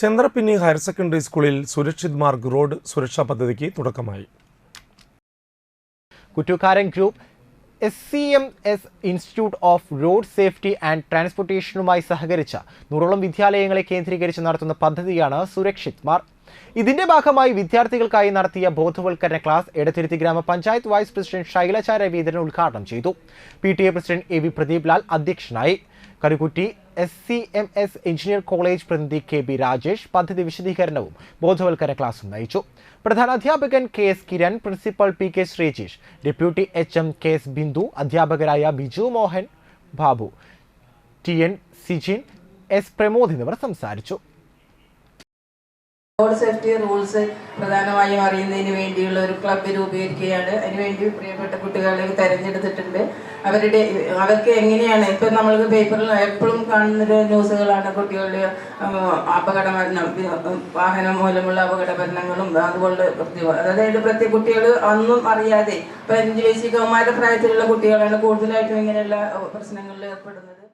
ചന്ദ്രപ്പിന്നി higher secondary സ്കൂളിൽ Surakshit Marg road സുരക്ഷാ പദ്ധതിക്ക് തുടക്കമായി. Kuttukkaran group SCMS institute of road safety and ട്രാൻസ്പോർട്ടേഷനുമായി സഹകരിച്ച 100ഓളം വിദ്യാലയങ്ങളെ കേന്ദ്രീകരിച്ച് നടത്തുന്ന പദ്ധതിയാണ് സുരക്ഷിത് മാർഗ്. ഇതിന്റെ ഭാഗമായി വിദ്യാർത്ഥികൾക്കായി നടത്തിയ ബോധവൽക്കരണ ക്ലാസ് എടത്തിരുത്തി ഗ്രാമപഞ്ചായത്ത് വൈസ് പ്രസിഡന്റ് ശൈലജ രവീന്ദ്രൻ ഉദ്ഘാടനം ചെയ്തു. PTA president AV Pradeep Lal അധ്യക്ഷനായി. കരുക്കുറ്റി SCMS എഞ്ചിനീയർ കോളേജ് പ്രതിനിധി KB രാജേഷ് പദ്ധതി വിശദീകരണവും ബോധവൽക്കരണ ക്ലാസും നയിച്ചു. പ്രധാനാധ്യാപകൻ KS Kiran, principal PK Sreejish, deputy HM KS Bindu, അധ്യാപകരായ ബിജു മോഹൻ, ബാബു, TN സിജിൻ, S പ്രമോദ് എന്നിവർ സംസാരിച്ചു. റോഡ് സേഫ്റ്റി റൂൾസ് പ്രധാനമായും അറിയുന്നതിന് വേണ്ടിയുള്ള ഒരു ക്ലബ്ബ് രൂപീകരിക്കുകയാണ്. അതിനുവേണ്ടി പ്രിയപ്പെട്ട കുട്ടികളെ തെരഞ്ഞെടുത്തിട്ടുണ്ട്. അവർക്ക് എങ്ങനെയാണ് ഇപ്പം നമ്മൾക്ക് പേപ്പറിൽ എപ്പോഴും കാണുന്നൊരു ന്യൂസുകളാണ് കുട്ടികളുടെ അപകടമരണം, വാഹനം മൂലമുള്ള അപകടമരണങ്ങളും അതുപോലെ അതായത് കുട്ടികൾ ഒന്നും അറിയാതെ ഇപ്പം 5 വയസ്സ് കൗമാര പ്രായത്തിലുള്ള കുട്ടികളാണ് കൂടുതലായിട്ടും ഇങ്ങനെയുള്ള പ്രശ്നങ്ങളിൽ ഏർപ്പെടുന്നത്.